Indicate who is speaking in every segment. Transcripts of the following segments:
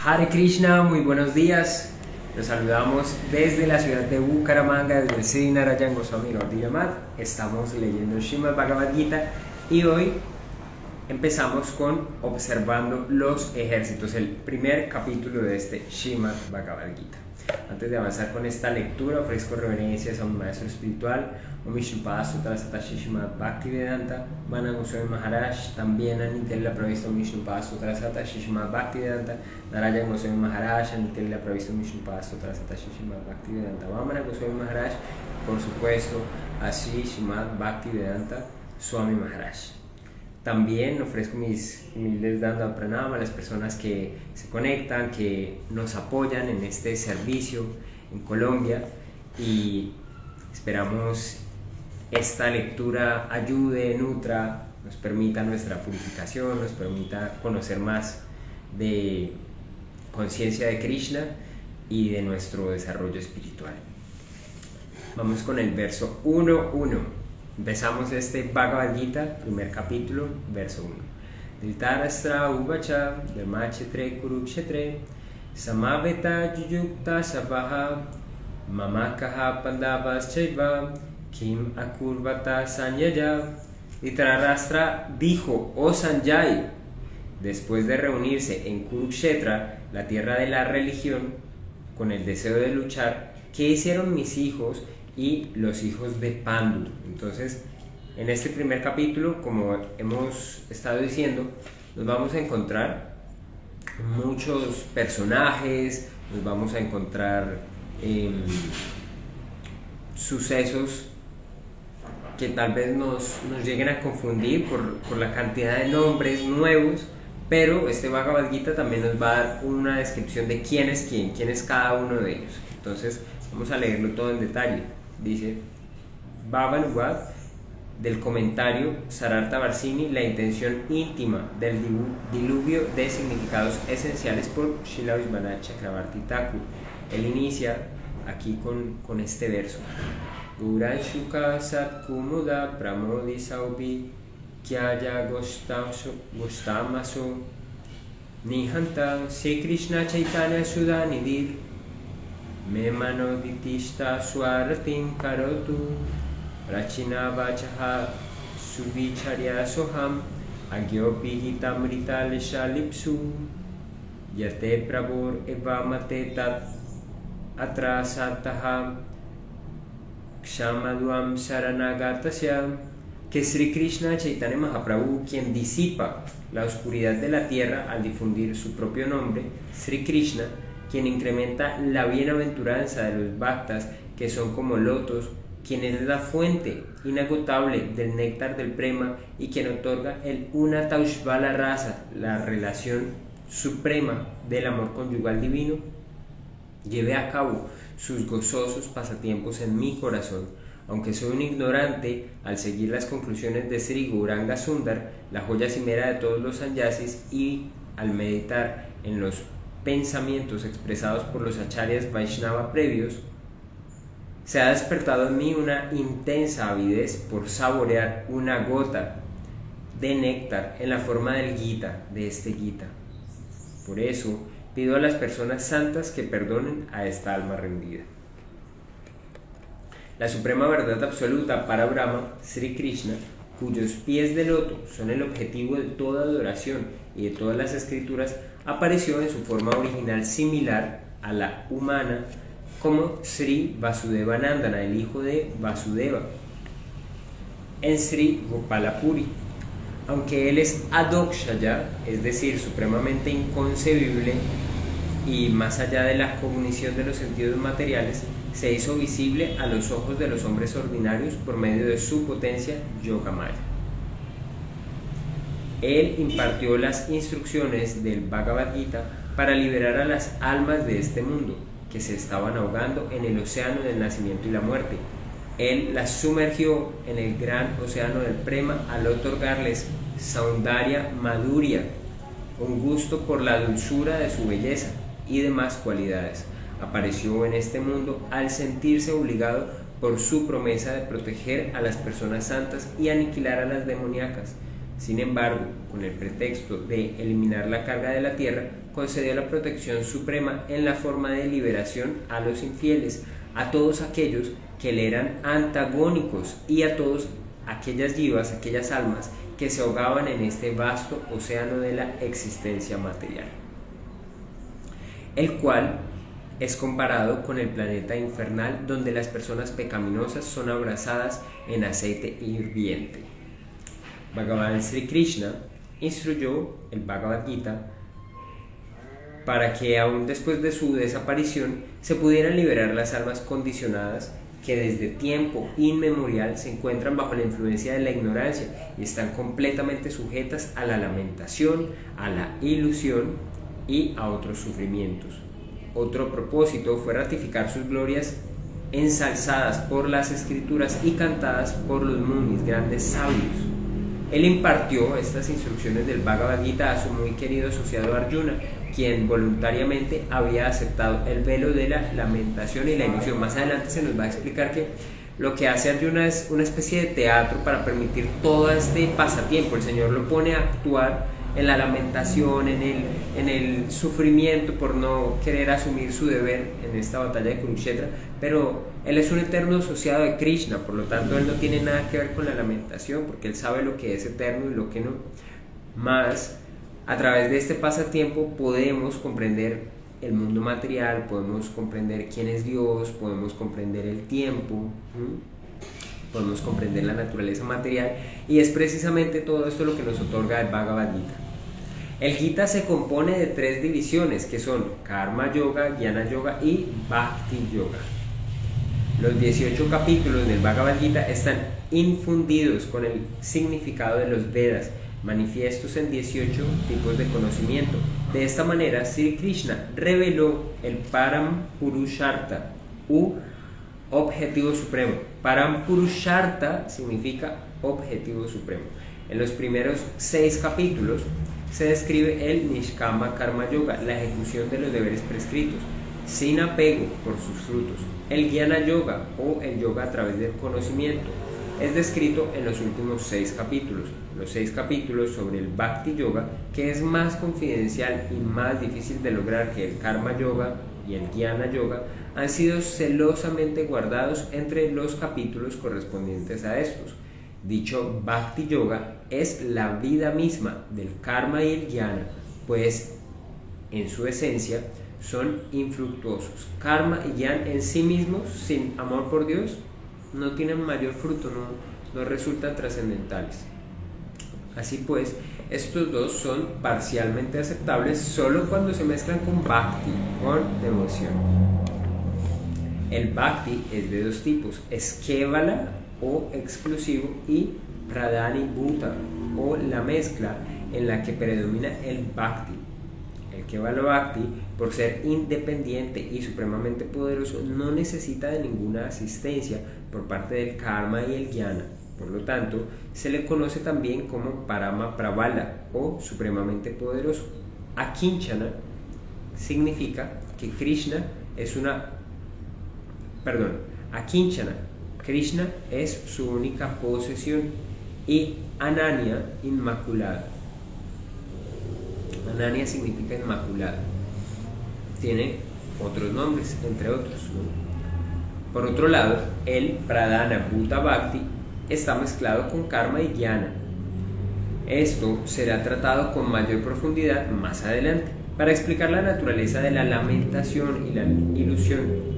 Speaker 1: Hare Krishna, muy buenos días. Los saludamos desde la ciudad de Bucaramanga, desde el Sri Narayan Goswami Gaudiya Math. Estamos leyendo Srimad Bhagavad Gita y hoy empezamos con observando los ejércitos, el primer capítulo de este Srimad Bhagavad Gita. Antes de avanzar con esta lectura, ofrezco reverencias a un maestro espiritual, Om Vishnupada Sutra Satashi Srimad Bhaktivedanta Vana Goswami Maharaj, también a Nitel la Pravista Om Vishnupada Sutra Satashi Srimad Bhaktivedanta Narayan Goswami Maharaj, a Nitel la Pravista Om Vishnupada Sutra Satashi Srimad Bhaktivedanta Vamana Goswami Maharaj, por supuesto, así Srimad Bhaktivedanta Swami Maharaj. También ofrezco mis humildes danda pranama a las personas que se conectan, que nos apoyan en este servicio en Colombia, y esperamos esta lectura ayude, nutra, nos permita nuestra purificación, nos permita conocer más de conciencia de Krishna y de nuestro desarrollo espiritual. Vamos con el verso 1.1. Empezamos este Bhagavad Gita, primer capítulo, verso 1. Dhritarashtra uvacha dharmachetre kurukshetre samaveta yuyukta sabaha mamakaha pandavas chaiva kim akurvata sanyaya. Dhritarashtra dijo: oh Sanjay, después de reunirse en Kurukshetra, la tierra de la religión, con el deseo de luchar, ¿qué hicieron mis hijos y los hijos de Pandu? Entonces, en este primer capítulo, como hemos estado diciendo, nos vamos a encontrar muchos personajes, nos vamos a encontrar sucesos que tal vez nos lleguen a confundir por la cantidad de nombres nuevos, pero este Bhagavad Gita también nos va a dar una descripción de quién es quién es cada uno de ellos. Entonces, vamos a leerlo todo en detalle. Dice Bhavanubad del comentario Sarartha Varsini, la intención íntima del diluvio de significados esenciales, por Srila Vishwanath Chakravarti Thakur. Él inicia aquí con este verso: Gauran Shuka Sat Kumuda Pramodi Saubi Kyaya Gostamaso Nihanta Sri Krishna Chaitanya Sudanidir Me manoditishta swaratim karotu Rachina vachaha subicharya soham Agyopi hitamrita leshalipsu Yate prabor evamate tat atrasantaha Kshamadvam saranagatasya. Que Sri Krishna Chaitanya Mahaprabhu, quien disipa la oscuridad de la tierra al difundir su propio nombre, Sri Krishna, quien incrementa la bienaventuranza de los bhaktas, que son como lotos, quien es la fuente inagotable del néctar del prema y quien otorga el Unataushvala Rasa, la relación suprema del amor conyugal divino, lleve a cabo sus gozosos pasatiempos en mi corazón. Aunque soy un ignorante, al seguir las conclusiones de Sri Gauranga Sundar, la joya cimera de todos los sannyasis, y al meditar en los pensamientos expresados por los acharyas Vaishnava previos, se ha despertado en mí una intensa avidez por saborear una gota de néctar en la forma del Gita, de este Gita. Por eso pido a las personas santas que perdonen a esta alma rendida. La suprema verdad absoluta para Brahma, Sri Krishna, cuyos pies de loto son el objetivo de toda adoración y de todas las escrituras, apareció en su forma original similar a la humana como Sri Vasudeva Nandana, el hijo de Vasudeva, en Sri Gopalapuri. Aunque él es adokshaya, es decir, supremamente inconcebible y más allá de la cognición de los sentidos materiales, se hizo visible a los ojos de los hombres ordinarios por medio de su potencia Yogamaya. Él impartió las instrucciones del Bhagavad Gita para liberar a las almas de este mundo, que se estaban ahogando en el océano del nacimiento y la muerte. Él las sumergió en el gran océano del prema al otorgarles Saundarya Madhurya, un gusto por la dulzura de su belleza y demás cualidades. Apareció en este mundo al sentirse obligado por su promesa de proteger a las personas santas y aniquilar a las demoníacas. Sin embargo, con el pretexto de eliminar la carga de la tierra, concedió la protección suprema en la forma de liberación a los infieles, a todos aquellos que le eran antagónicos y a todas aquellas jivas, aquellas almas que se ahogaban en este vasto océano de la existencia material, el cual es comparado con el planeta infernal donde las personas pecaminosas son abrazadas en aceite hirviente. Bhagavan Sri Krishna instruyó el Bhagavad Gita para que aún después de su desaparición se pudieran liberar las almas condicionadas que desde tiempo inmemorial se encuentran bajo la influencia de la ignorancia y están completamente sujetas a la lamentación, a la ilusión y a otros sufrimientos. Otro propósito fue ratificar sus glorias ensalzadas por las escrituras y cantadas por los munis, grandes sabios. Él impartió estas instrucciones del Bhagavad Gita a su muy querido asociado Arjuna, quien voluntariamente había aceptado el velo de la lamentación y la ilusión. Más adelante se nos va a explicar que lo que hace Arjuna es una especie de teatro para permitir todo este pasatiempo. El Señor lo pone a actuar en la lamentación, en el sufrimiento por no querer asumir su deber en esta batalla de Kurukshetra, pero él es un eterno asociado de Krishna, por lo tanto él no tiene nada que ver con la lamentación, porque él sabe lo que es eterno y lo que no. Más, a través de este pasatiempo podemos comprender el mundo material, podemos comprender quién es Dios, podemos comprender el tiempo, podemos comprender la naturaleza material, y es precisamente todo esto lo que nos otorga el Bhagavad Gita. El Gita se compone de 3 divisiones que son Karma Yoga, Jnana Yoga y Bhakti Yoga. Los 18 capítulos del Bhagavad Gita están infundidos con el significado de los Vedas, manifiestos en 18 tipos de conocimiento. De esta manera, Sri Krishna reveló el Param Purushartha, u objetivo supremo. Param Purushartha significa objetivo supremo. En los primeros 6 capítulos se describe el Nishkama Karma Yoga, la ejecución de los deberes prescritos, sin apego por sus frutos. El Jnana Yoga, o el yoga a través del conocimiento, es descrito en los últimos 6 capítulos. Los 6 capítulos sobre el Bhakti Yoga, que es más confidencial y más difícil de lograr que el Karma Yoga y el Jnana Yoga, han sido celosamente guardados entre los capítulos correspondientes a estos. Dicho Bhakti Yoga es la vida misma del Karma y el Jnana, pues en su esencia son infructuosos. Karma y Jnana en sí mismos, sin amor por Dios, no tienen mayor fruto, no resultan trascendentales. Así pues, estos dos son parcialmente aceptables solo cuando se mezclan con Bhakti, con devoción. El Bhakti es de 2 tipos, Kevala o exclusivo y Pradhanibhuta o la mezcla en la que predomina el Bhakti. El Kevala Bhakti, por ser independiente y supremamente poderoso, no necesita de ninguna asistencia por parte del Karma y el Jnana. Por lo tanto, se le conoce también como Parama Pravala o supremamente poderoso. Akinchana significa que Akinchana, Krishna es su única posesión, y Ananya, inmaculada. Ananya significa inmaculada. Tiene otros nombres, entre otros, ¿no? Por otro lado, el Pradhana Bhuta Bhakti está mezclado con Karma y Jnana. Esto será tratado con mayor profundidad más adelante. Para explicar la naturaleza de la lamentación y la ilusión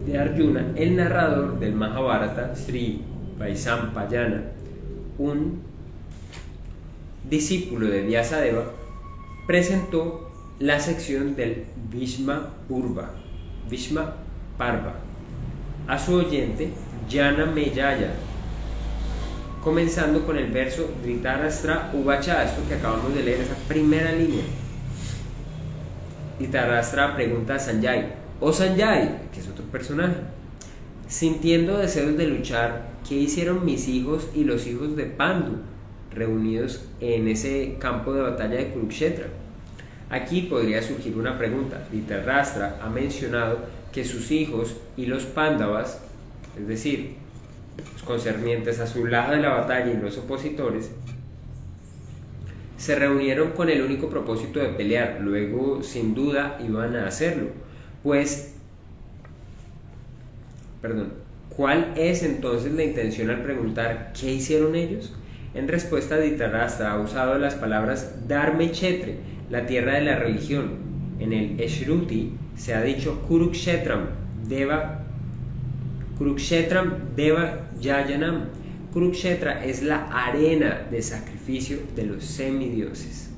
Speaker 1: de Arjuna, el narrador del Mahabharata, Sri Vaisampayana, un discípulo de Vyasadeva, presentó la sección del Bhishma Parva a su oyente Jana Meyaya, comenzando con el verso Dhritarashtra Uvacha, esto que acabamos de leer, esa primera línea. Dhritarashtra pregunta a Sanjay: "Oh Sanjay", que es otro personaje, sintiendo deseos de luchar, ¿qué hicieron mis hijos y los hijos de Pandu reunidos en ese campo de batalla de Kurukshetra? Aquí podría surgir una pregunta. Dhritarashtra ha mencionado que sus hijos y los Pándavas, es decir, los concernientes a su lado de la batalla y los opositores, se reunieron con el único propósito de pelear, luego sin duda iban a hacerlo. ¿Cuál es entonces la intención al preguntar ¿qué hicieron ellos? En respuesta, Dhritarashtra ha usado las palabras Dharma Kshetra, la tierra de la religión. En el Shruti se ha dicho Kurukshetram Deva Yajanam. Kurukshetra es la arena de sacrificio de los semidioses.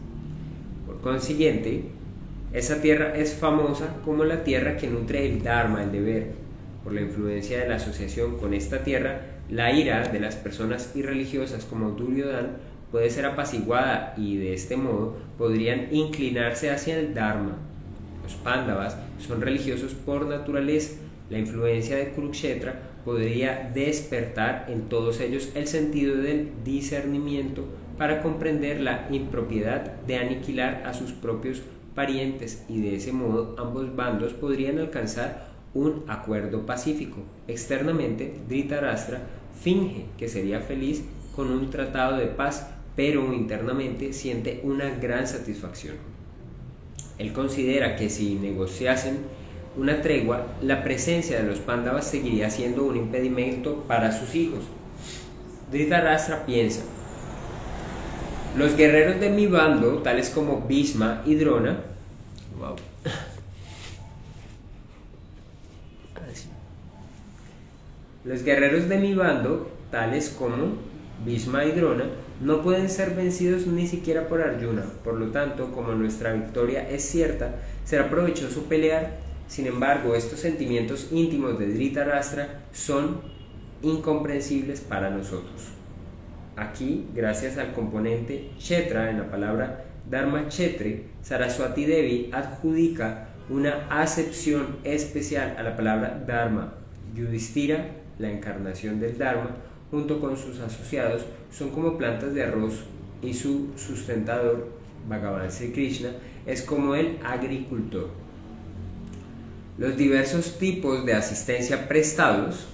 Speaker 1: Por consiguiente, esa tierra es famosa como la tierra que nutre el Dharma, el deber. Por la influencia de la asociación con esta tierra, la ira de las personas irreligiosas como Duryodhana puede ser apaciguada y de este modo podrían inclinarse hacia el Dharma. Los Pándavas son religiosos por naturaleza. La influencia de Kurukshetra podría despertar en todos ellos el sentido del discernimiento para comprender la impropiedad de aniquilar a sus propios parientes, y de ese modo ambos bandos podrían alcanzar un acuerdo pacífico. Externamente, Dhritarashtra finge que sería feliz con un tratado de paz, pero internamente siente una gran satisfacción. Él considera que si negociasen una tregua, la presencia de los Pándavas seguiría siendo un impedimento para sus hijos. Dhritarashtra piensa: los guerreros de mi bando, tales como Bhishma y Drona, no pueden ser vencidos ni siquiera por Arjuna. Por lo tanto, como nuestra victoria es cierta, será provechoso pelear. Sin embargo, estos sentimientos íntimos de Dhritarashtra son incomprensibles para nosotros. Aquí, gracias al componente Kshetra en la palabra Dharma Kshetra, Saraswati Devi adjudica una acepción especial a la palabra Dharma. Yudhishthira, la encarnación del Dharma, junto con sus asociados, son como plantas de arroz, y su sustentador, Bhagavan Sri Krishna, es como el agricultor. Los diversos tipos de asistencia prestados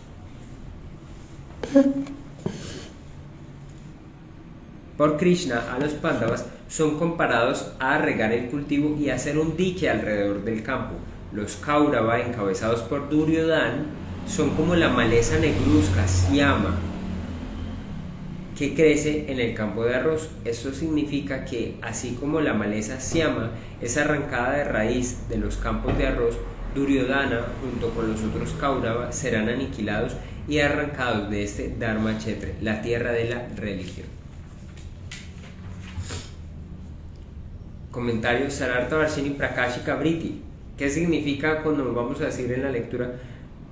Speaker 1: por Krishna a los Pándavas son comparados a regar el cultivo y hacer un dique alrededor del campo. Los Kaurava, encabezados por Duryodhana, son como la maleza negruzca, Syama, que crece en el campo de arroz. Esto significa que, así como la maleza Syama es arrancada de raíz de los campos de arroz, Duryodhana, junto con los otros Kaurava, serán aniquilados y arrancados de este Dharma Kshetra, la tierra de la religión. Comentario Sarartha Varshini Prakashika Vritti. ¿Qué significa cuando nos vamos a decir en la lectura?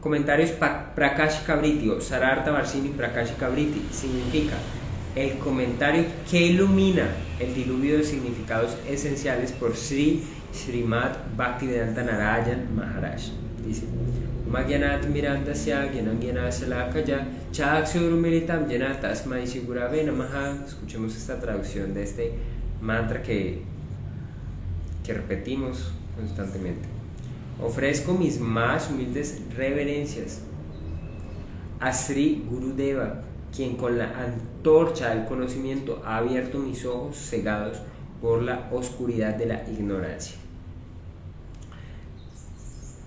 Speaker 1: Comentarios Prakashika Vritti o Sarartha Varshini Prakashika Vritti significa el comentario que ilumina el diluvio de significados esenciales por Srimad Bhaktivedanta Narayan Maharaj. Dice: Magyanat Mirandasya Gyanagyanashalakaya Chakshurumilitam Jena Tasmai Shigurave Namaha. Escuchemos esta traducción de este mantra que repetimos constantemente. Ofrezco mis más humildes reverencias a Sri Gurudeva, quien con la antorcha del conocimiento ha abierto mis ojos cegados por la oscuridad de la ignorancia.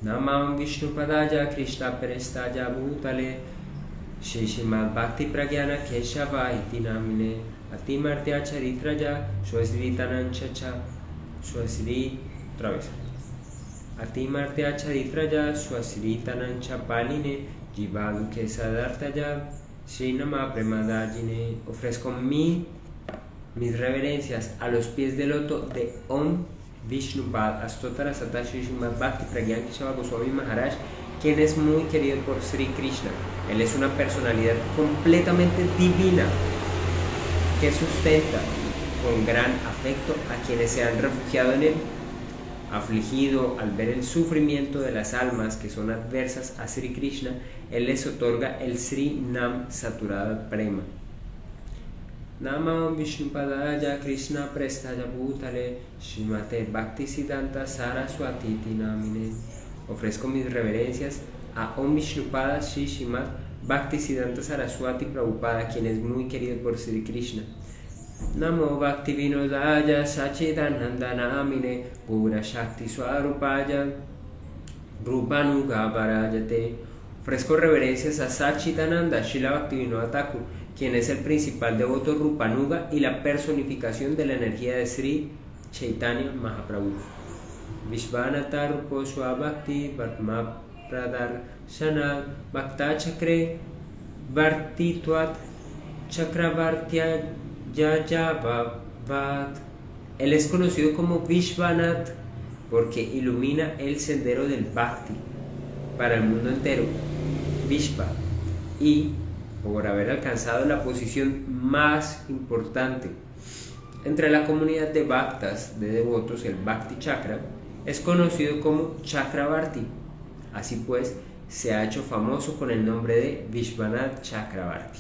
Speaker 1: Namam Vishnupadaya Krishna Prestaya Bhutale Shishimad Bhakti Pragyana Keshava Iti Namine Atimartya Charitraya Swasritananchacha Swasri. Otra vez. Atimartya Charitraya Swasritanancha Paline Jivadu Kesadartaya Srinama Premadajine. Ofrezco mis reverencias a los pies del loto de Om Vishnupad Astotara Sata Shishimad Bhakti Pragyan Keshava Goswami Maharaj, quien es muy querido por Sri Krishna. Él es una personalidad completamente divina que sustenta con gran afecto a quienes se han refugiado en él. Afligido al ver el sufrimiento de las almas que son adversas a Sri Krishna, él les otorga el Sri Nam saturado prema. Namam Vishnupadaya Krishna Prestaya Bhutale Srimate Bhaktisiddhanta Saraswati Namine. Ofrezco mis reverencias a Om Vishnupada Sri Srimad Bhaktisiddhanta Saraswati Prabhupada, quien es muy querido por Sri Krishna. Namo Bhakti Vinodaya Sachidananda Namine Pura Shakti Swarupaya Rupanuga Varayate. Ofrezco reverencias a Sachidananda Srila Bhaktivinoda Thakur, quien es el principal devoto Rupanuga y la personificación de la energía de Sri Chaitanya Mahaprabhu. Vishvanatha Rupo Swabhakti Bhatma Pradar Shana Bhakta Chakre Vartitvat Chakravartya Yajavavat. Él es conocido como Vishvanath porque ilumina el sendero del Bhakti para el mundo entero, Vishva, y por haber alcanzado la posición más importante entre la comunidad de Bhaktas, de devotos, el Bhakti Chakra, es conocido como Chakravarti. Así pues, se ha hecho famoso con el nombre de Vishvanath Chakravarti.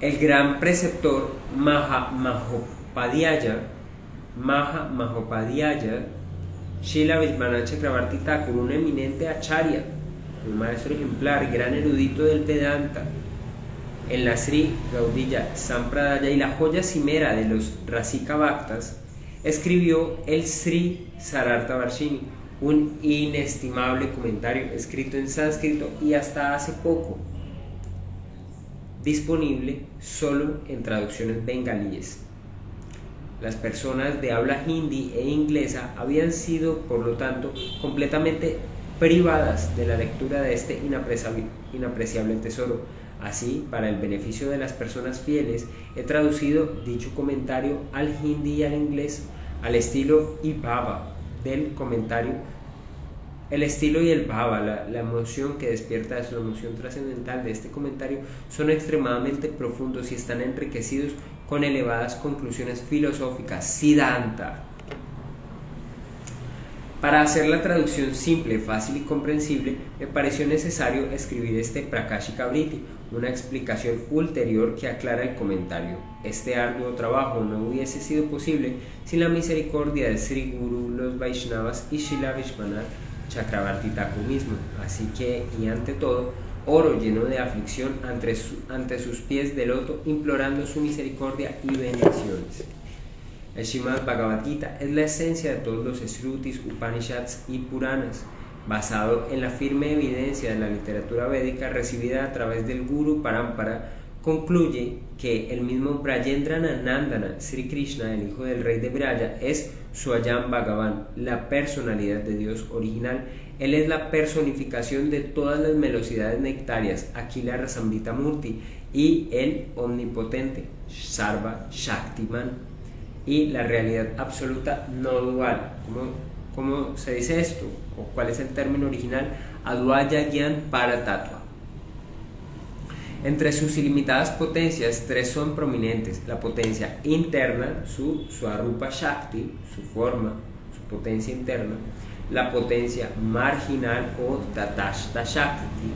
Speaker 1: El gran preceptor Mahopadhyaya, Srila Vishvanath Chakravarti Thakur, un eminente acharya, un maestro ejemplar, gran erudito del Vedanta, en la Sri Gaudiya Sampradaya y la joya cimera de los Rasika Bhaktas, escribió el Sri Sarartha Varshini, un inestimable comentario escrito en sánscrito y hasta hace poco disponible solo en traducciones bengalíes. Las personas de habla hindi e inglesa habían sido, por lo tanto, completamente privadas de la lectura de este inapreciable tesoro. Así, para el beneficio de las personas fieles, he traducido dicho comentario al hindi y al inglés, al estilo y bhava del comentario. El estilo y el bhava, la emoción que despierta es la emoción trascendental de este comentario, son extremadamente profundos y están enriquecidos con elevadas conclusiones filosóficas. Siddhanta. Para hacer la traducción simple, fácil y comprensible, me pareció necesario escribir este Prakashika Vritti, una explicación ulterior que aclara el comentario. Este arduo trabajo no hubiese sido posible sin la misericordia del Sri Guru, los Vaishnavas y Srila Vishvanath Chakravarti Thakur mismo. Así que, y ante todo, oro lleno de aflicción ante sus pies de loto, implorando su misericordia y bendiciones. El Srimad Bhagavad Gita es la esencia de todos los Srutis, Upanishads y Puranas, basado en la firme evidencia de la literatura védica recibida a través del Guru Parampara. Concluye que el mismo Brajendrana Nandana, Sri Krishna, el hijo del rey de Braya, es Swayam Bhagavan, la personalidad de Dios original. Él es la personificación de todas las velocidades nectarias, Akila Rasamrita Murti, y el omnipotente, Sarva Shaktiman, y la realidad absoluta no dual. ¿Cómo se dice esto? ¿O cuál es el término original? Advaya Gyan Paratattva. Entre sus ilimitadas potencias, tres son prominentes: la potencia interna, su Swarupa Shakti, su forma, su potencia interna; la potencia marginal o Tatashta Shakti;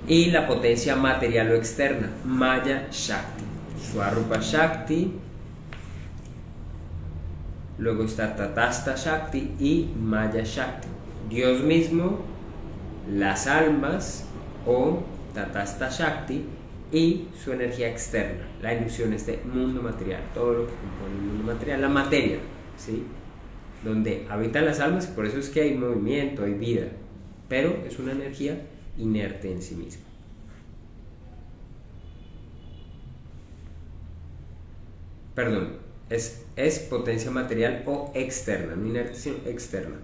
Speaker 1: y la potencia material o externa, Maya Shakti. Swarupa Shakti, luego está Tatashta Shakti y Maya Shakti. Dios mismo, las almas o Tatashta Shakti y su energía externa, la ilusión, este mundo material, todo lo que compone el mundo material, la materia, ¿sí? Donde habitan las almas, y por eso es que hay movimiento, hay vida, pero es una energía inerte en sí misma. Perdón, es potencia material o externa, no inerte sino externa.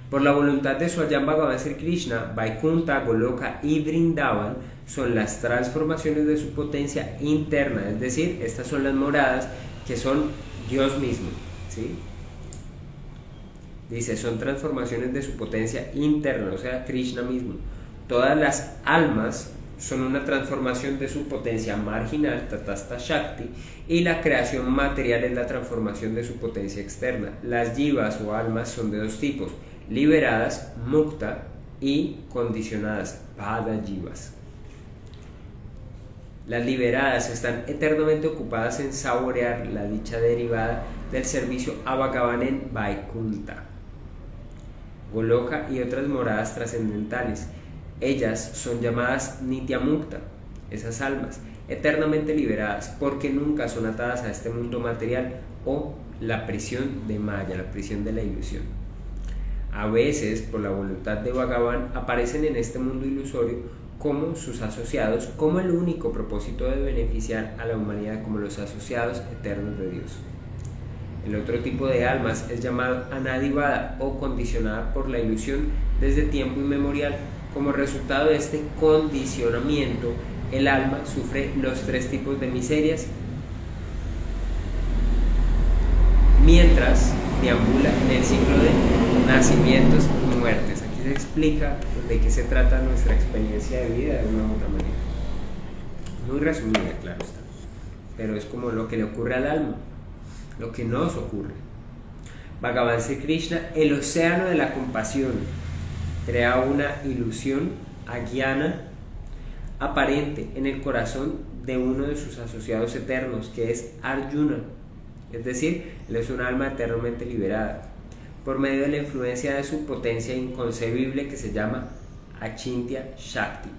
Speaker 1: Por la voluntad de Swayam Bhagavan Sri Krishna, Vaikuntha, Goloka y Vrindavan son las transformaciones de su potencia interna, es decir, estas son las moradas que son Dios mismo, ¿sí? Dice, son transformaciones de su potencia interna, o sea, Krishna mismo. Todas las almas son una transformación de su potencia marginal, Tatastha Shakti, y la creación material es la transformación de su potencia externa. Las jivas o almas son de dos tipos: liberadas, mukta, y condicionadas, pada jivas. Las liberadas están eternamente ocupadas en saborear la dicha derivada del servicio a Bhagavan en Vaikuntha, Goloka y otras moradas trascendentales. Ellas son llamadas Nitya Mukta, esas almas. eternamente liberadas, porque nunca son atadas a este mundo material o la prisión de Maya, la prisión de la ilusión. A veces, por la voluntad de Bhagavan, aparecen en este mundo ilusorio como sus asociados, como el único propósito de beneficiar a la humanidad como los asociados eternos de Dios. El otro tipo de almas es llamado anadivada o condicionada por la ilusión desde tiempo inmemorial. Como resultado de este condicionamiento, el alma sufre los 3 tipos de miserias mientras deambula en el ciclo de nacimientos y muertes. Aquí se explica de qué se trata nuestra experiencia de vida de una u otra manera. Muy resumida, claro está, pero es como lo que le ocurre al alma, lo que nos ocurre. Bhagavan Sri Krishna, el océano de la compasión, crea una ilusión agyana aparente en el corazón de uno de sus asociados eternos, que es Arjuna. Es decir, él es un alma eternamente liberada por medio de la influencia de su potencia inconcebible que se llama Achintya Shakti.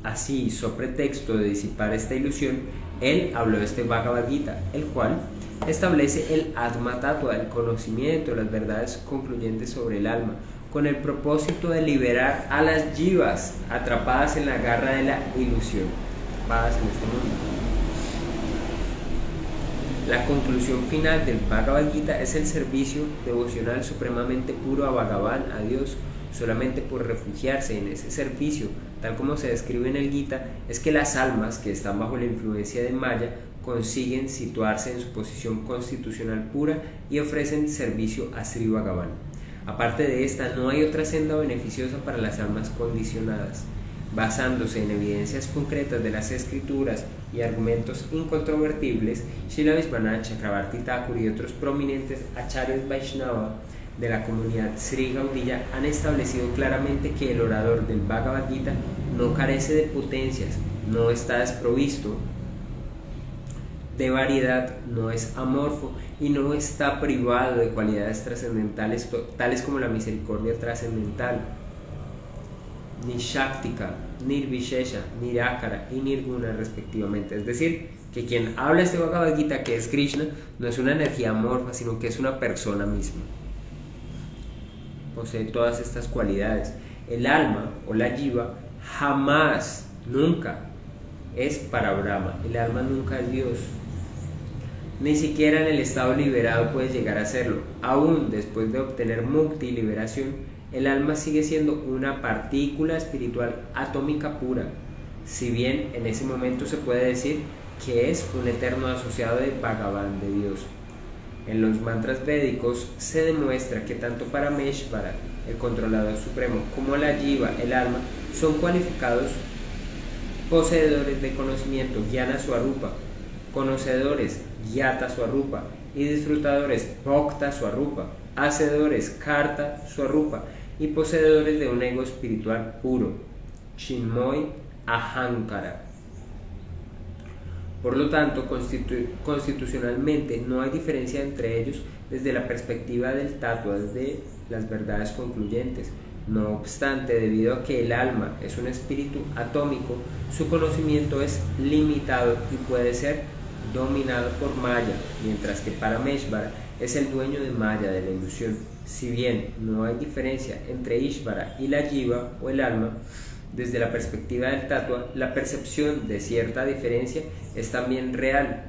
Speaker 1: Así, sobre pretexto de disipar esta ilusión, él habló de este Bhagavad Gita, el cual establece el Atma Tattva, el conocimiento, las verdades concluyentes sobre el alma, con el propósito de liberar a las jivas atrapadas en la garra de la ilusión, atrapadas en este mundo. La conclusión final del Bhagavad Gita es el servicio devocional supremamente puro a Bhagavan, a Dios. Solamente por refugiarse en ese servicio, tal como se describe en el Gita, es que las almas que están bajo la influencia de Maya consiguen situarse en su posición constitucional pura y ofrecen servicio a Sri Bhagavan. Aparte de esta, no hay otra senda beneficiosa para las almas condicionadas. Basándose en evidencias concretas de las escrituras y argumentos incontrovertibles, Srila Vishwanath Chakravarti Thakur y otros prominentes acharyas Vaishnava de la comunidad Sri Gaudiya han establecido claramente que el orador del Bhagavad Gita no carece de potencias, no está desprovisto de variedad, no es amorfo y no está privado de cualidades trascendentales tales como la misericordia trascendental, ni Shaktika, Nirvishesha, Nirakara y Nirguna respectivamente. Es decir, que quien habla este Bhagavad Gita, que es Krishna, no es una energía amorfa, sino que es una persona misma. Posee todas estas cualidades. El alma o la jiva jamás, nunca es para Brahma. El alma nunca es Dios. Ni siquiera en el estado liberado puede llegar a serlo. Aún después de obtener mukti, liberación, el alma sigue siendo una partícula espiritual atómica pura. Si bien en ese momento se puede decir que es un eterno asociado de Bhagavan, de Dios. En los mantras védicos se demuestra que tanto Parameshvara, el controlador supremo, como la jiva, el alma, son cualificados poseedores de conocimiento, Jnana Swarupa, conocedores, Gyata Swarupa, y disfrutadores, Bhokta Swarupa, hacedores, Karta Swarupa, y poseedores de un ego espiritual puro, Chinmoy Ahankara. Por lo tanto, constitucionalmente no hay diferencia entre ellos desde la perspectiva del tattva, de las verdades concluyentes. No obstante, debido a que el alma es un espíritu atómico, su conocimiento es limitado y puede ser dominado por Maya, mientras que Parameshvara es el dueño de Maya, de la ilusión. Si bien no hay diferencia entre Ishvara y la jiva o el alma, desde la perspectiva del tattva, la percepción de cierta diferencia es también real.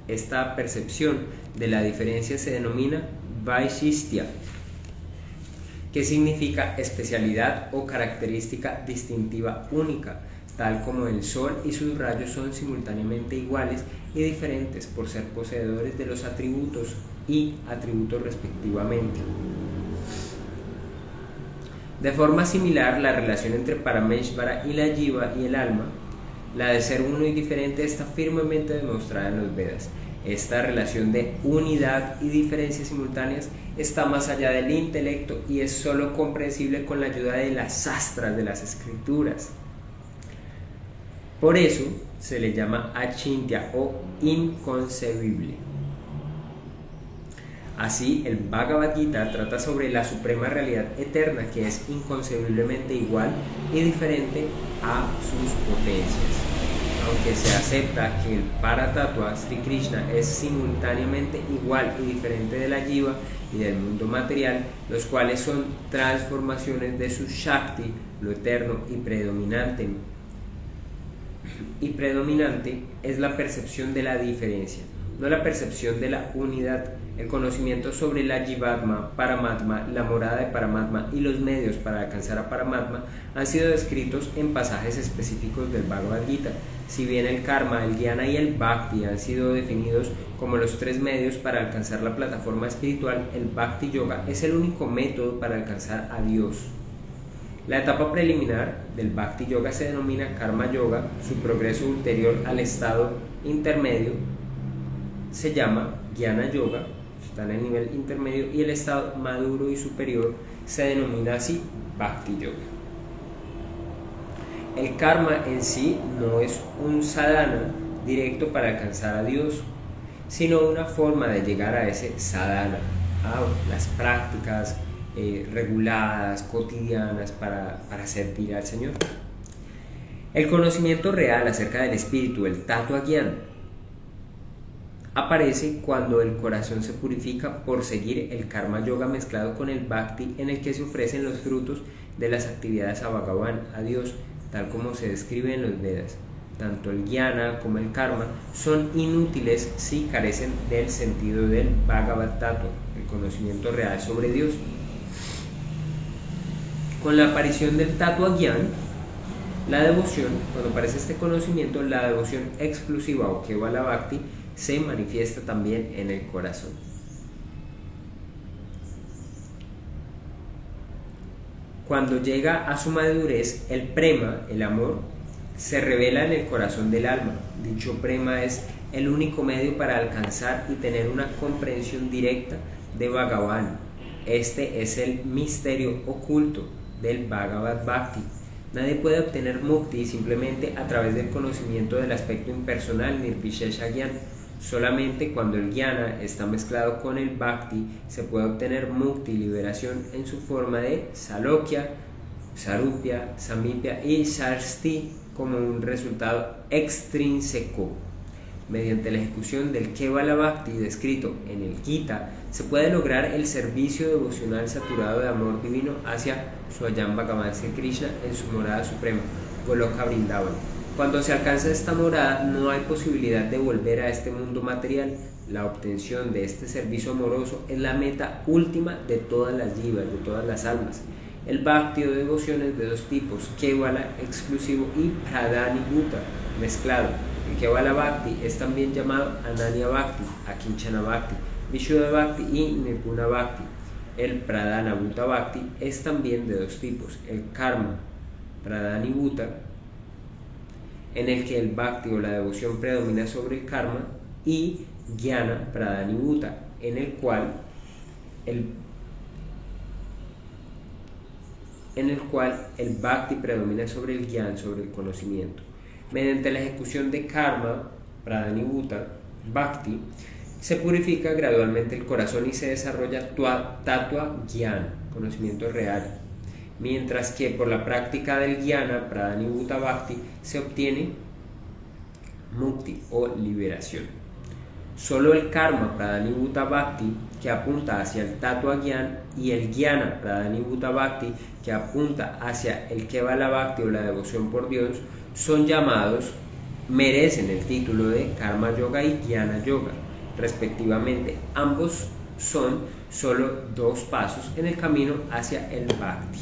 Speaker 1: Esta percepción de la diferencia se denomina Vaishistya, que significa especialidad o característica distintiva única, tal como el sol y sus rayos son simultáneamente iguales y diferentes por ser poseedores de los atributos y atributos respectivamente. De forma similar, la relación entre Parameshvara y la jiva y el alma, la de ser uno y diferente, está firmemente demostrada en los Vedas. Esta relación de unidad y diferencias simultáneas está más allá del intelecto y es sólo comprensible con la ayuda de las sastras, de las escrituras. Por eso se le llama achintya o inconcebible. Así, el Bhagavad Gita trata sobre la suprema realidad eterna que es inconcebiblemente igual y diferente a sus potencias. Aunque se acepta que el Paratattva Sri Krishna es simultáneamente igual y diferente de la Jiva y del mundo material, los cuales son transformaciones de su Shakti, lo eterno y predominante es la percepción de la diferencia, no la percepción de la unidad. El conocimiento sobre la Jivatma, Paramatma, la morada de Paramatma y los medios para alcanzar a Paramatma han sido descritos en pasajes específicos del Bhagavad Gita. Si bien el karma, el jnana y el bhakti han sido definidos como los tres medios para alcanzar la plataforma espiritual, el Bhakti Yoga es el único método para alcanzar a Dios. La etapa preliminar del Bhakti Yoga se denomina Karma Yoga. Su progreso ulterior al estado intermedio se llama Jnana Yoga, está en el nivel intermedio, y el estado maduro y superior se denomina así Bhakti Yoga. El karma en sí no es un sadhana directo para alcanzar a Dios, sino una forma de llegar a ese sadhana, las prácticas reguladas, cotidianas para servir al Señor. El conocimiento real acerca del espíritu, el Tattva Gyan, aparece cuando el corazón se purifica por seguir el Karma Yoga mezclado con el Bhakti, en el que se ofrecen los frutos de las actividades a Bhagavan, a Dios, tal como se describe en los Vedas. Tanto el Jnana como el Karma son inútiles si carecen del sentido del Bhagavad Tattva, el conocimiento real sobre Dios. Con la aparición del Tattva Gyan, la devoción, cuando aparece este conocimiento, la devoción exclusiva o Kevala Bhakti se manifiesta también en el corazón. Cuando llega a su madurez, el prema, el amor, se revela en el corazón del alma. Dicho prema es el único medio para alcanzar y tener una comprensión directa de Bhagavan. Este es el misterio oculto del Bhagavad Bhakti. Nadie puede obtener mukti simplemente a través del conocimiento del aspecto impersonal Nirvishesha Gyan. Solamente cuando el jnana está mezclado con el bhakti se puede obtener mukti, liberación, en su forma de salokya, sarupya, samipya y sarsti, como un resultado extrínseco. Mediante la ejecución del Kevala Bhakti descrito en el Gita, se puede lograr el servicio devocional saturado de amor divino hacia Swayam Bhagavan Sri Krishna en su morada suprema, Goloka Vrindavan. Cuando se alcanza esta morada, no hay posibilidad de volver a este mundo material. La obtención de este servicio amoroso es la meta última de todas las jivas, de todas las almas. El bhakti o devoción es de dos tipos: Kevala exclusivo y Pradhanibhuta mezclado. El Kevala Bhakti es también llamado Ananya Bhakti, Akinchana Bhakti, Vishuddha Bhakti y Nirguna Bhakti. El Pradhanabhuta Bhakti es también de dos tipos: el Karma Pradhanibhuta, en el que el bhakti o la devoción predomina sobre el karma, y Jnana Pradhanibhuta, en el cual el bhakti predomina sobre el jnana, sobre el conocimiento. Mediante la ejecución de karma Pradhanibhuta Bhakti se purifica gradualmente el corazón y se desarrolla Tattva Gyan, conocimiento real. Mientras que por la práctica del jnana Pradhanibhuta Bhakti se obtiene mukti o liberación. Solo el karma Pradhanibhuta Bhakti, que apunta hacia el Tattva Gyan, y el jnana Pradhanibhuta Bhakti, que apunta hacia el Kevala Bhakti o la devoción por Dios, merecen el título de Karma Yoga y Jnana Yoga, respectivamente. Ambos son solo dos pasos en el camino hacia el Bhakti.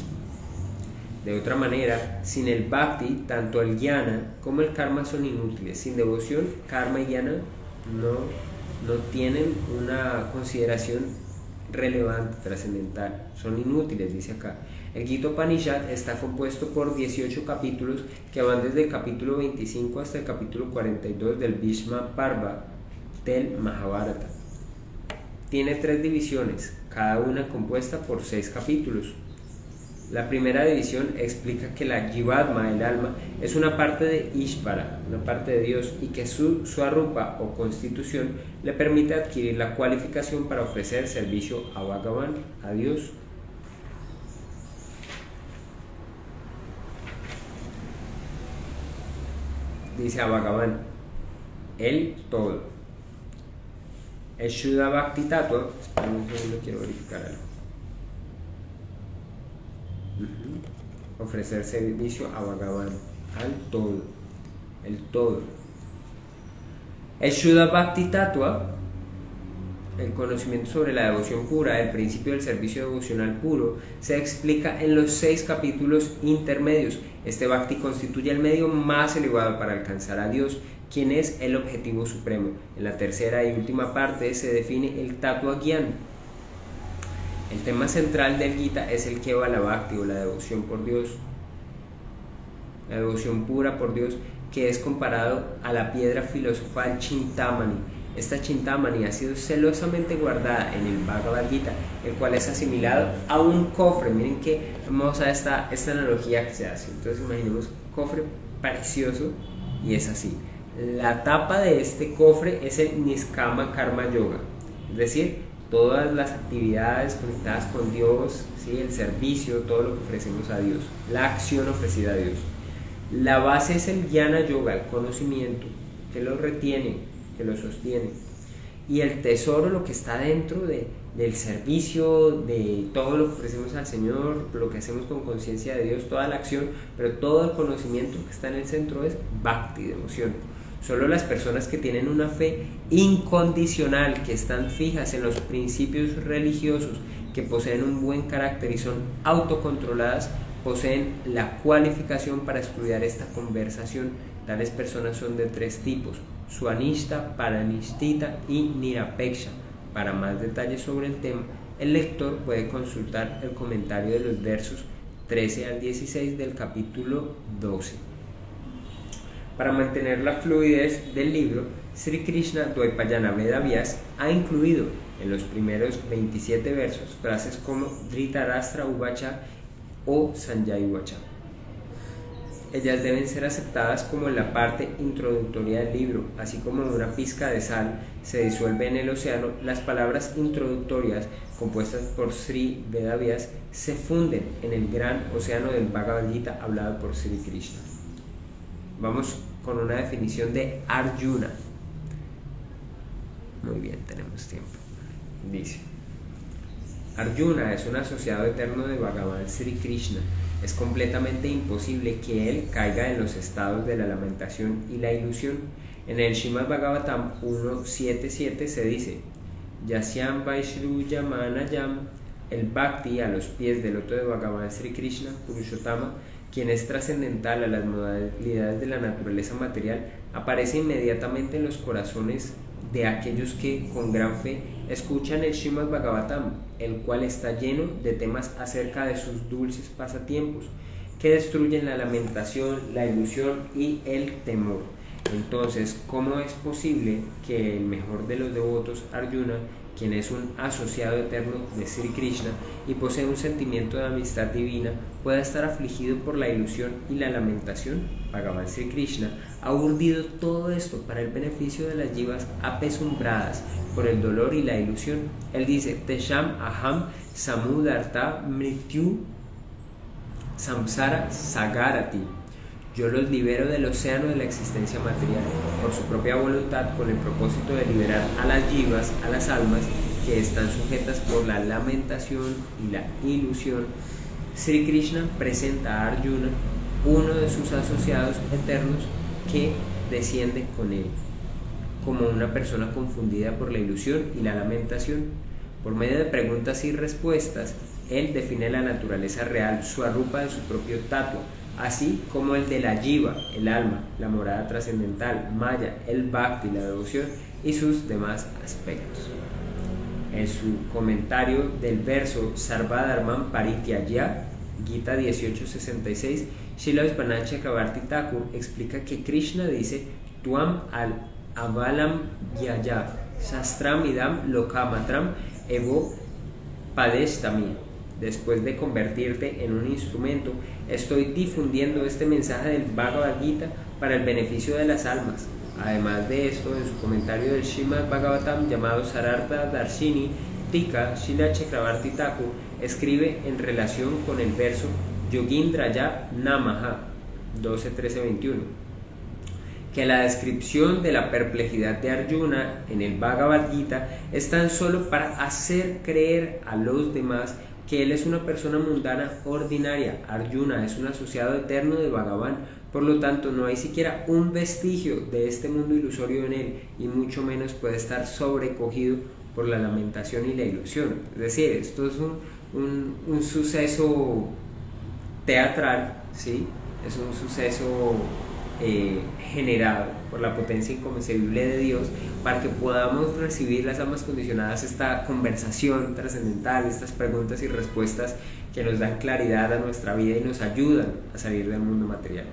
Speaker 1: De otra manera, sin el bhakti, tanto el jnana como el karma son inútiles. Sin devoción, karma y jnana no tienen una consideración relevante, trascendental. Son inútiles, dice acá. El Gita Upanishad está compuesto por 18 capítulos que van desde el capítulo 25 hasta el capítulo 42 del Bhishma Parva del Mahabharata. Tiene 3 divisiones, cada una compuesta por 6 capítulos. La primera división explica que la Jivatma, el alma, es una parte de Ishvara, una parte de Dios, y que su Swarupa o constitución le permite adquirir la cualificación para ofrecer servicio a Bhagavan, a Dios. Dice a Bhagavan, el todo. El Shuddha Bhakti Tattva, espera un segundo, quiero verificar algo. Ofrecer servicio a Bhagavan, al todo, el todo. El Shuddha Bhakti Tattva, el conocimiento sobre la devoción pura, el principio del servicio devocional puro, se explica en los 6 capítulos intermedios. Este Bhakti constituye el medio más elevado para alcanzar a Dios, quien es el objetivo supremo. En la tercera y última parte se define el Tattva Gyan. El tema central del Gita es el Kevala Bhakti, o la devoción por Dios, la devoción pura por Dios, que es comparado a la piedra filosofal Chintamani. Esta Chintamani ha sido celosamente guardada en el Bhagavad Gita, el cual es asimilado a un cofre. Miren qué hermosa esta analogía que se hace. Entonces imaginemos un cofre precioso, y es así. La tapa de este cofre es el Niskama Karma Yoga, es decir, todas las actividades conectadas con Dios, ¿sí? El servicio, todo lo que ofrecemos a Dios, la acción ofrecida a Dios. La base es el Jnana Yoga, el conocimiento que lo retiene, que lo sostiene, y el tesoro, lo que está dentro del servicio, de todo lo que ofrecemos al Señor, lo que hacemos con conciencia de Dios, toda la acción, pero todo el conocimiento que está en el centro es Bhakti, devoción. Solo las personas que tienen una fe incondicional, que están fijas en los principios religiosos, que poseen un buen carácter y son autocontroladas, poseen la cualificación para estudiar esta conversación. Tales personas son de 3 tipos: Swanishta, Paranishtita y Nirapeksha. Para más detalles sobre el tema, el lector puede consultar el comentario de los versos 13 al 16 del capítulo 12. Para mantener la fluidez del libro, Sri Krishna Dvaipayana Veda Vyas ha incluido en los primeros 27 versos frases como Dhritarashtra Uvacha o Sanjay Uvacha. Ellas deben ser aceptadas como en la parte introductoria del libro. Así como una pizca de sal se disuelve en el océano, las palabras introductorias compuestas por Sri Veda Vyas se funden en el gran océano del Bhagavad Gita hablado por Sri Krishna. Vamos con una definición de Arjuna. Muy bien, tenemos tiempo. Dice: Arjuna es un asociado eterno de Bhagavan Sri Krishna. Es completamente imposible que él caiga en los estados de la lamentación y la ilusión. En el Srimad Bhagavatam 1.7.7 se dice: Yasyam Vaishruya Manayam, el Bhakti a los pies del loto de Bhagavan Sri Krishna Purushottama, quien es trascendental a las modalidades de la naturaleza material, aparece inmediatamente en los corazones de aquellos que con gran fe escuchan el Srimad Bhagavatam, el cual está lleno de temas acerca de sus dulces pasatiempos que destruyen la lamentación, la ilusión y el temor. Entonces, ¿cómo es posible que el mejor de los devotos, Arjuna, quien es un asociado eterno de Sri Krishna y posee un sentimiento de amistad divina, pueda estar afligido por la ilusión y la lamentación? Bhagavan Sri Krishna ha urdido todo esto para el beneficio de las jivas apesumbradas por el dolor y la ilusión. Él dice: Tesham aham samudarta mrityu samsara sagarati. Yo los libero del océano de la existencia material por su propia voluntad, con el propósito de liberar a las jivas, a las almas que están sujetas por la lamentación y la ilusión. Sri Krishna presenta a Arjuna, uno de sus asociados eternos, que desciende con él, como una persona confundida por la ilusión y la lamentación. Por medio de preguntas y respuestas, él define la naturaleza real, Swarupa de su propio tattva, así como el de la jiva, el alma, la morada trascendental, Maya, el Bhakti, la devoción y sus demás aspectos. En su comentario del verso Sarvadharman Parityajya, Gita 18.66, Srila Vishwanath Chakravarti Thakur explica que Krishna dice: Tuam al avalam yaya shastram idam lokamatram evo padestami. después de convertirte en un instrumento, estoy difundiendo este mensaje del Bhagavad Gita para el beneficio de las almas. Además de esto, en su comentario del Srimad Bhagavatam llamado Sarartha Darshini Tika, Srila Chakravarti Thakur escribe en relación con el verso Yogindraya Namaha 12.13.21 que la descripción de la perplejidad de Arjuna en el Bhagavad Gita es tan solo para hacer creer a los demás que él es una persona mundana ordinaria. Arjuna es un asociado eterno de Bhagavan, por lo tanto no hay siquiera un vestigio de este mundo ilusorio en él, y mucho menos puede estar sobrecogido por la lamentación y la ilusión. Es decir, esto es un suceso teatral, ¿sí? Es un suceso generado por la potencia inconcebible de Dios para que podamos recibir las almas condicionadas esta conversación trascendental, estas preguntas y respuestas que nos dan claridad a nuestra vida y nos ayudan a salir del mundo material.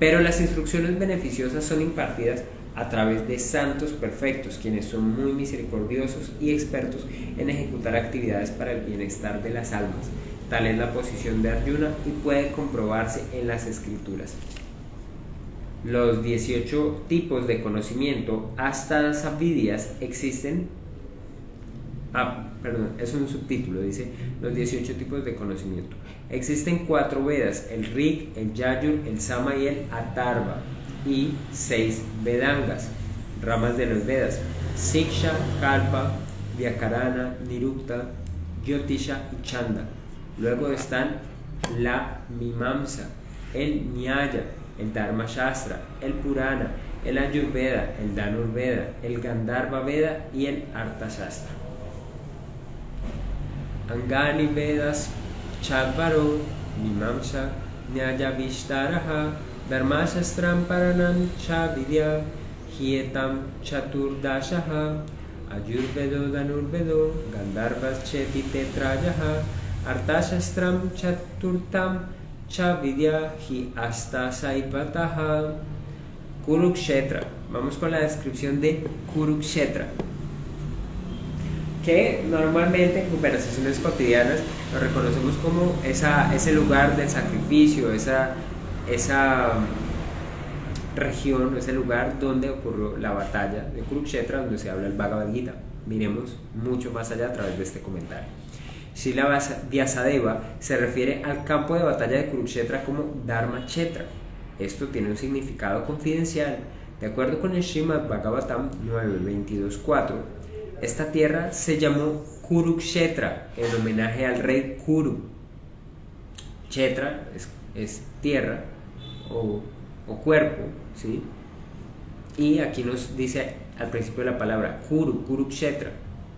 Speaker 1: Pero las instrucciones beneficiosas son impartidas a través de santos perfectos, quienes son muy misericordiosos y expertos en ejecutar actividades para el bienestar de las almas. Tal es la posición de Arjuna y puede comprobarse en las escrituras. Los 18 tipos de conocimiento hasta Savidyas existen. Es un subtítulo, dice los 18 tipos de conocimiento. Existen 4 Vedas, el Rig, el Yajur, el Sama y el Atharva, y 6 Vedangas, ramas de los Vedas: Siksha, Kalpa, Vyakarana, Nirukta, Jyotisha y Chanda. Luego están la Mimamsa, el Nyaya, el Dharma Shastra, el Purana, el Ayurveda, el Dhanurveda, el Gandharva Veda y el Artha Shastra. Angani Vedas Chadvaro, Mimamsa, Nyaya Vishtaraha, Dharma Shastram Paranam Chavidya, Hietam Chaturdashaha, Ayurvedo Dhanurvedo, Gandharvas Cheti Tetrayaha, Artha Shastram Chaturtam Chavidya hi hasta saipataha. Kurukshetra. Vamos con la descripción de Kurukshetra, que normalmente en conversaciones cotidianas lo reconocemos como ese lugar del sacrificio, esa región, ese lugar donde ocurrió la batalla de Kurukshetra, donde se habla el Bhagavad Gita. Miremos mucho más allá a través de este comentario. Srila Vyasadeva se refiere al campo de batalla de Kurukshetra como Dharma Kshetra. Esto tiene un significado confidencial. De acuerdo con el Srimad Bhagavatam 9.22.4, esta tierra se llamó Kurukshetra en homenaje al rey Kuru. Kshetra es tierra o cuerpo, ¿sí? Y aquí nos dice al principio de la palabra Kurukshetra,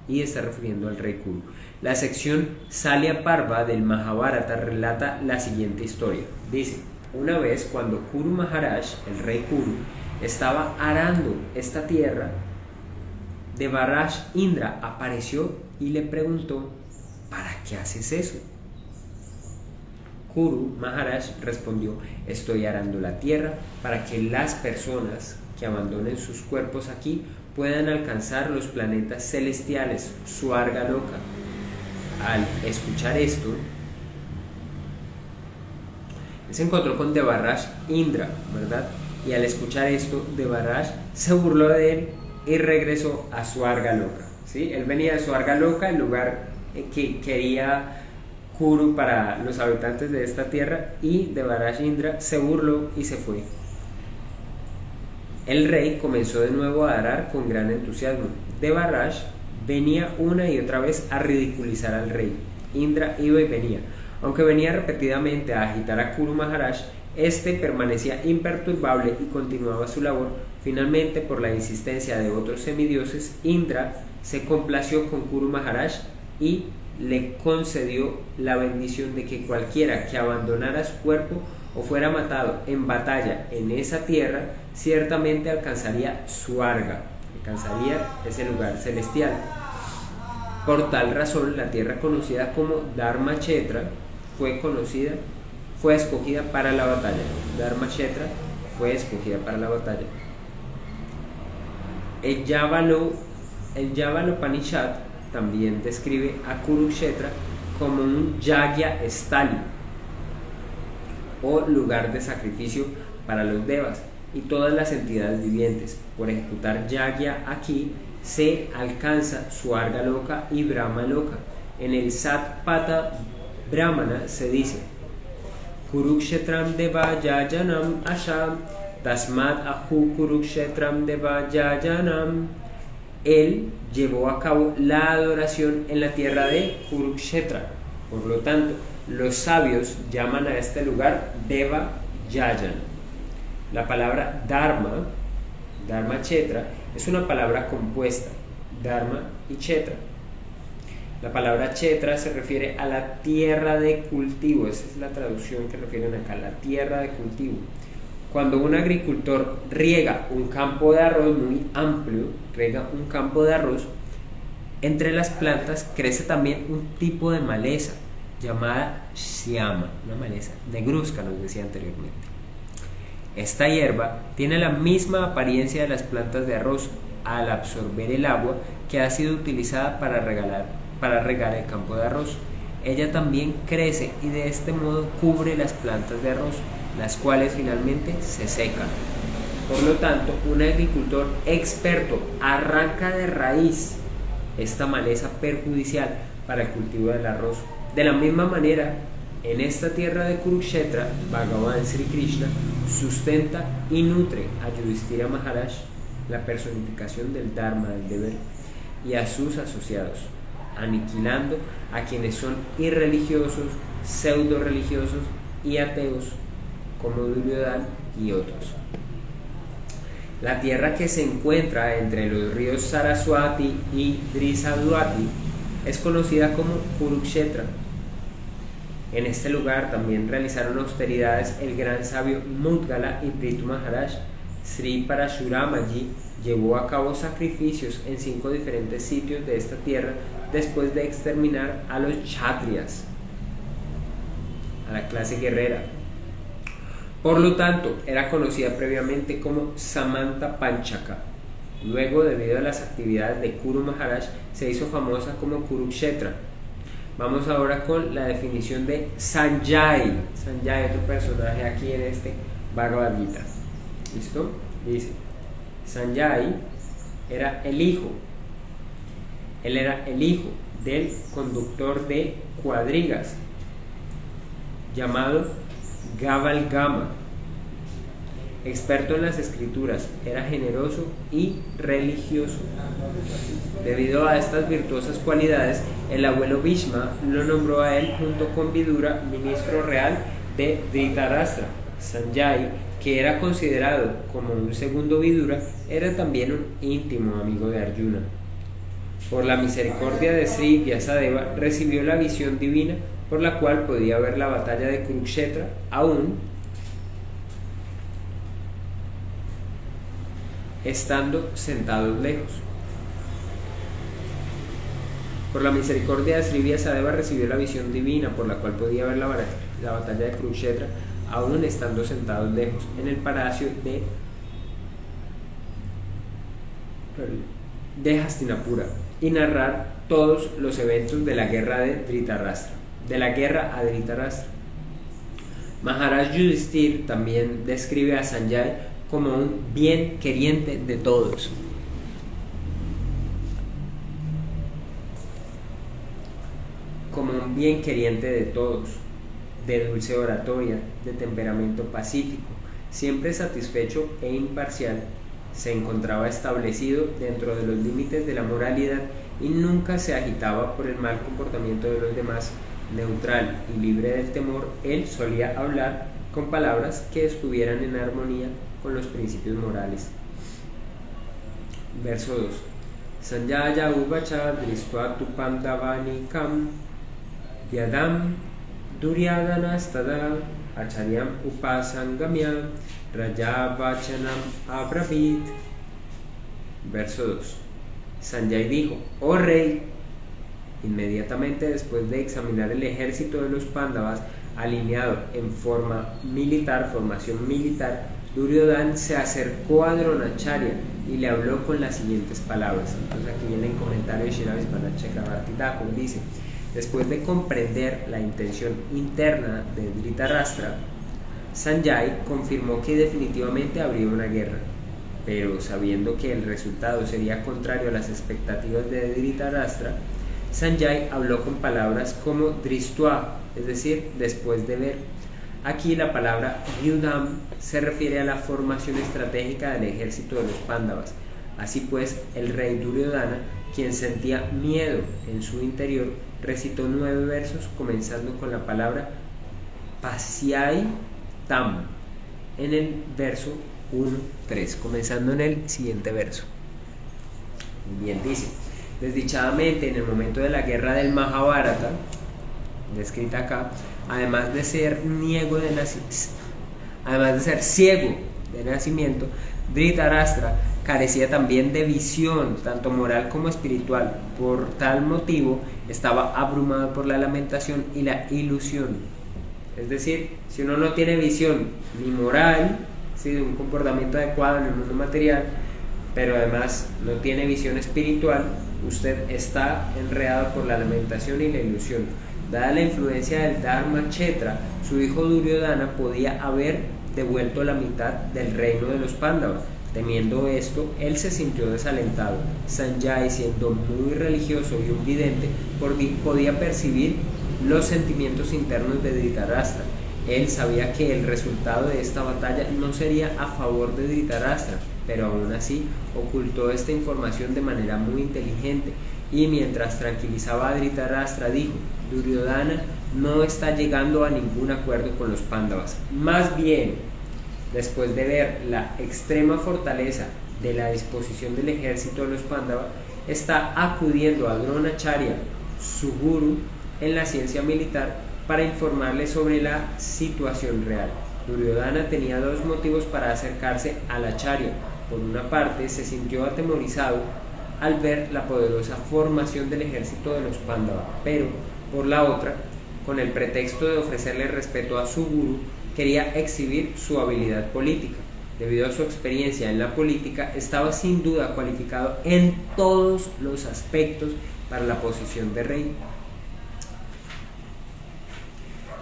Speaker 1: y está refiriendo al rey Kuru. La sección Salya Parva del Mahabharata relata la siguiente historia. Dice: una vez cuando Kuru Maharaj, el rey Kuru, estaba arando esta tierra, Devaraj Indra apareció y le preguntó: ¿para qué haces eso? Kuru Maharaj respondió: estoy arando la tierra para que las personas que abandonen sus cuerpos aquí puedan alcanzar los planetas celestiales, Swarga Loka. Al escuchar esto, se encontró con Devaraj Indra, ¿verdad? Y al escuchar esto, Devaraj se burló de él y regresó a Swarga Loka, ¿sí? Él venía de Swarga Loka, el lugar que quería Kuru para los habitantes de esta tierra, y Devaraj Indra se burló y se fue. El rey comenzó de nuevo a arar con gran entusiasmo. Devaraj venía una y otra vez a ridiculizar al rey. Indra iba y venía. Aunque venía repetidamente a agitar a Kuru Maharaj, este permanecía imperturbable y continuaba su labor. Finalmente, por la insistencia de otros semidioses, Indra se complació con Kuru Maharaj y le concedió la bendición de que cualquiera que abandonara su cuerpo o fuera matado en batalla en esa tierra, ciertamente alcanzaría Swarga, alcanzaría ese lugar celestial. Por tal razón, la tierra conocida como Dharma Kshetra fue escogida para la batalla. Dharma Kshetra fue escogida para la batalla. El Yavalopanishad también describe a Kurukshetra como un yagya stali o lugar de sacrificio para los devas y todas las entidades vivientes. Por ejecutar yagya aquí se alcanza Swarga Loka y Brahma Loka. En el Satpata Brahmana se dice: Kurukshetram deva yajanam asham tasmat ahu Kurukshetram deva yajanam. Él llevó a cabo la adoración en la tierra de Kurukshetra. Por lo tanto, los sabios llaman a este lugar Deva Yajan. La palabra Dharma, Dharma Chetra, es una palabra compuesta, Dharma y Chetra. La palabra Chetra se refiere a la tierra de cultivo, esa es la traducción que refieren acá, la tierra de cultivo. Cuando un agricultor riega un campo de arroz muy amplio, entre las plantas crece también un tipo de maleza llamada Shyama, una maleza negruzca, nos decía anteriormente. Esta hierba tiene la misma apariencia de las plantas de arroz al absorber el agua que ha sido utilizada para regar el campo de arroz. Ella también crece y de este modo cubre las plantas de arroz, las cuales finalmente se secan. Por lo tanto, un agricultor experto arranca de raíz esta maleza perjudicial para el cultivo del arroz. De la misma manera, en esta tierra de Kurukshetra, Bhagavan Sri Krishna sustenta y nutre a Yudhishthira Maharaj, la personificación del Dharma, del deber, y a sus asociados, aniquilando a quienes son irreligiosos, pseudo religiosos y ateos, como Duryodhana y otros. La tierra que se encuentra entre los ríos Saraswati y Drisadwati es conocida como Kurukshetra. En este lugar también realizaron austeridades el gran sabio Mudgala y Prithu Maharaj. Sri Parashuramaji llevó a cabo sacrificios en 5 diferentes sitios de esta tierra después de exterminar a los Kshatriyas, a la clase guerrera. Por lo tanto, era conocida previamente como Samanta Panchaka. Luego, debido a las actividades de Kuru Maharaj, se hizo famosa como Kurukshetra. Vamos ahora con la definición de Sanjay. Sanjay, otro personaje aquí en este Bhagavad Gita. ¿Listo? Dice: Sanjay era el hijo. Él era el hijo del conductor de cuadrigas llamado Gavalgama. Experto en las escrituras, era generoso y religioso. Debido a estas virtuosas cualidades, el abuelo Bhishma lo nombró a él junto con Vidura ministro real de Dhritarashtra. Sanjay, que era considerado como un segundo Vidura, era también un íntimo amigo de Arjuna. Por la misericordia de Sri Vyasadeva, recibió la visión divina por la cual podía ver la batalla de Kurukshetra aún estando sentados lejos. Por la misericordia de Sri Vyasadeva recibió la visión divina por la cual podía ver la batalla de Kurukshetra aún estando sentados lejos en el palacio de Hastinapura y narrar todos los eventos de la guerra de Dhritarashtra, a Dhritarashtra. Maharaj Yudhishthir también describe a Sanjay como un bien queriente de todos. De dulce oratoria, de temperamento pacífico, siempre satisfecho e imparcial. Se encontraba establecido dentro de los límites de la moralidad y nunca se agitaba por el mal comportamiento de los demás. Neutral y libre del temor, él solía hablar con palabras que estuvieran en armonía con los principios morales. Verso 2. Sanjaya uvacha dristva tu pandavanikam vyadam duryadhanastada acharyam upasangamya rajavachanam abravit. Verso 2. Sanjay dijo: oh rey, inmediatamente después de examinar el ejército de los Pándavas alineado en formación militar, Duryodhana se acercó a Dronacharya y le habló con las siguientes palabras. Entonces aquí viene el comentario de Srila Vishwanath Chakravarti Thakur, dice: Después de comprender la intención interna de Dhritarashtra, Sanjay confirmó que definitivamente habría una guerra, pero sabiendo que el resultado sería contrario a las expectativas de Dhritarashtra, Sanjay habló con palabras como Drishtva, es decir, después de ver. Aquí la palabra Yudham se refiere a la formación estratégica del ejército de los Pándavas. Así pues, el rey Duryodhana, quien sentía miedo en su interior, recitó 9 versos comenzando con la palabra Pasyai Tam en el verso 1-3, comenzando en el siguiente verso. Bien, dice: desdichadamente, en el momento de la guerra del Mahabharata, descrita acá, además de ser ciego de nacimiento, Dhritarashtra carecía también de visión, tanto moral como espiritual. Por tal motivo, estaba abrumado por la lamentación y la ilusión. Es decir, si uno no tiene visión ni moral, ¿sí?, de un comportamiento adecuado en el mundo material, pero además no tiene visión espiritual, usted está enredado por la lamentación y la ilusión. Dada la influencia del Dharmakshetra, su hijo Duryodhana podía haber devuelto la mitad del reino de los Pándavas. Temiendo esto, él se sintió desalentado. Sanjay, siendo muy religioso y un vidente, podía percibir los sentimientos internos de Dhritarashtra. Él sabía que el resultado de esta batalla no sería a favor de Dhritarashtra, pero aún así ocultó esta información de manera muy inteligente, y mientras tranquilizaba a Dhritarashtra dijo: Duryodhana no está llegando a ningún acuerdo con los Pándavas. Más bien, después de ver la extrema fortaleza de la disposición del ejército de los Pándavas, está acudiendo a Dronacharya, su gurú en la ciencia militar, para informarle sobre la situación real. Duryodhana tenía 2 motivos para acercarse al Acharya. Por una parte, se sintió atemorizado al ver la poderosa formación del ejército de los Pándavas, pero por la otra, con el pretexto de ofrecerle respeto a su gurú, quería exhibir su habilidad política. Debido a su experiencia en la política, estaba sin duda cualificado en todos los aspectos para la posición de rey.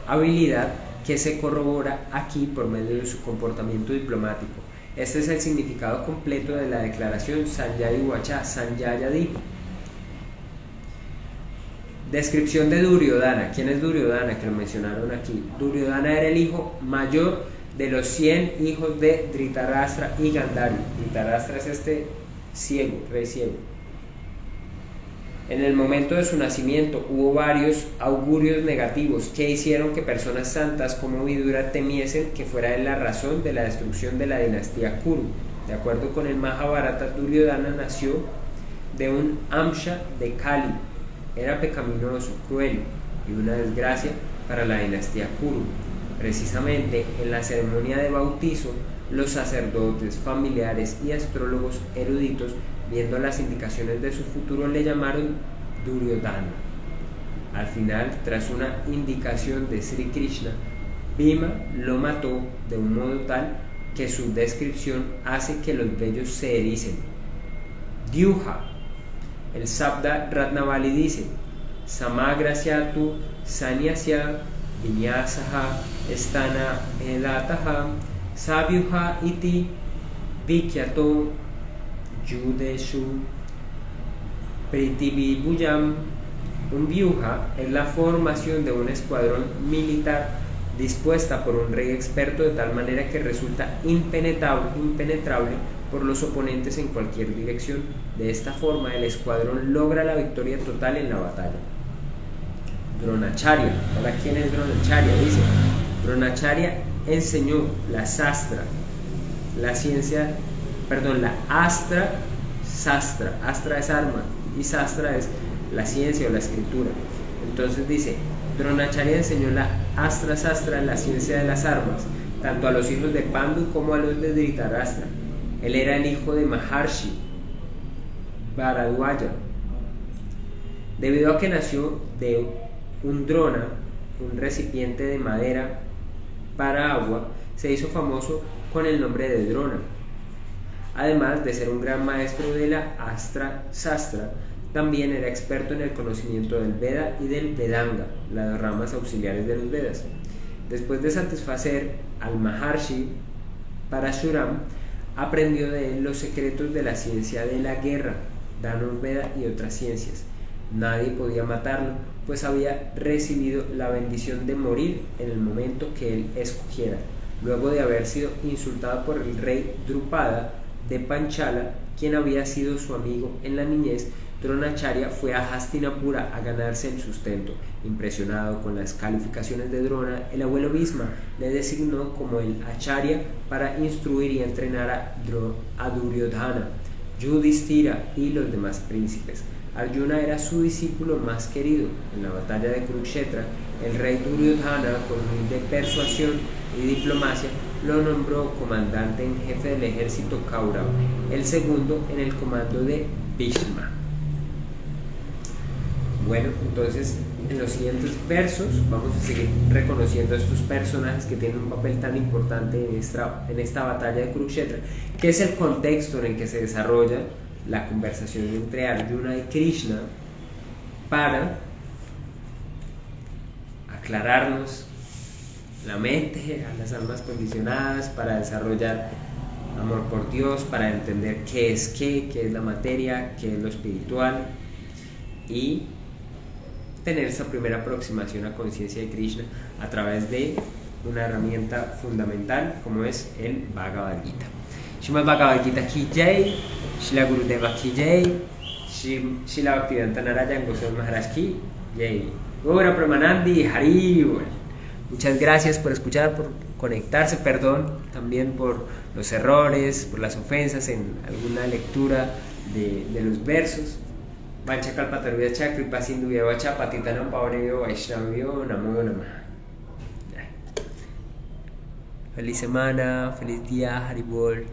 Speaker 1: Habilidad que se corrobora aquí por medio de su comportamiento diplomático. Este es el significado completo de la declaración Sanjay Uvacha. Sanjaya dijo: descripción de Duryodhana. ¿Quién es Duryodhana? Que lo mencionaron aquí. Duryodhana era el hijo mayor de los 100 hijos de Dhritarashtra y Gandhari. Dhritarashtra es este ciego, rey ciego. En el momento de su nacimiento hubo varios augurios negativos que hicieron que personas santas como Vidura temiesen que fuera él la razón de la destrucción de la dinastía Kuru. De acuerdo con el Mahabharata, Duryodhana nació de un Amsha de Kali. Era pecaminoso, cruel y una desgracia para la dinastía Kuru. Precisamente en la ceremonia de bautizo, los sacerdotes, familiares y astrólogos eruditos, viendo las indicaciones de su futuro, le llamaron Duryodhana. Al final, tras una indicación de Sri Krishna, Bhima lo mató de un modo tal que su descripción hace que los vellos se ericen. Dyuha. El Sabda Ratnavali dice: Samagrasyatu Sanyasya Vinyasaha Stana Edataha Savyuha iti Vikyato Yudeshu Pritibhibhuyam. Un vyuha es la formación de un escuadrón militar dispuesta por un rey experto de tal manera que resulta impenetrable por los oponentes en cualquier dirección. De esta forma, el escuadrón logra la victoria total en la batalla. Dronacharya. Ahora, ¿quién es Dronacharya? Dice: Dronacharya enseñó la Sastra, la Astra Sastra. Astra es arma y Sastra es la ciencia o la escritura. Entonces dice: Dronacharya enseñó la Astra Sastra, la ciencia de las armas, tanto a los hijos de Pandu como a los de Dhritarashtra. Él era el hijo de Maharshi Bharadwaja. Debido a que nació de un drona, un recipiente de madera para agua, se hizo famoso con el nombre de Drona. Además de ser un gran maestro de la Astra Sastra, También era experto en el conocimiento del Veda y del Vedanga, las ramas auxiliares de los Vedas. Después de satisfacer al Maharshi Parashuram, aprendió de él los secretos de la ciencia de la guerra, Dhanurveda y otras ciencias. Nadie podía matarlo, pues había recibido la bendición de morir en el momento que él escogiera. Luego de haber sido insultado por el rey Drupada de Panchala, quien había sido su amigo en la niñez, Dronacharya fue a Hastinapura a ganarse el sustento. Impresionado con las calificaciones de Drona, el abuelo Bhisma le designó como el Acharya para instruir y entrenar a Duryodhana, Yudhishthira y los demás príncipes. Arjuna era su discípulo más querido. En la batalla de Kurukshetra, el rey Duryodhana, con humilde persuasión y diplomacia, lo nombró comandante en jefe del ejército Kaurava, el segundo en el comando de Bhishma. Bueno, entonces en los siguientes versos vamos a seguir reconociendo a estos personajes que tienen un papel tan importante en esta batalla de Kurukshetra, que es el contexto en el que se desarrolla la conversación entre Arjuna y Krishna, para aclararnos la mente a las almas condicionadas, para desarrollar amor por Dios, para entender qué es la materia, qué es lo espiritual, y tener esa primera aproximación a conciencia de Krishna a través de una herramienta fundamental como es el Bhagavad Gita. Srimad Bhagavad Gita ki jai, Srila Gurudeva ki jai, Srila Bhaktivedanta Narayan Goswami Maharaj ki jai. Gaura Pramanandi Hari Bol. Muchas gracias por escuchar, por conectarse, perdón también por los errores, por las ofensas en alguna lectura de los versos. Vanchakalpatarubhyacha kripa sindhubhyacha patitanam pavanebhyo vaishnavabhyo namo namah. Feliz semana, feliz día, Haribol.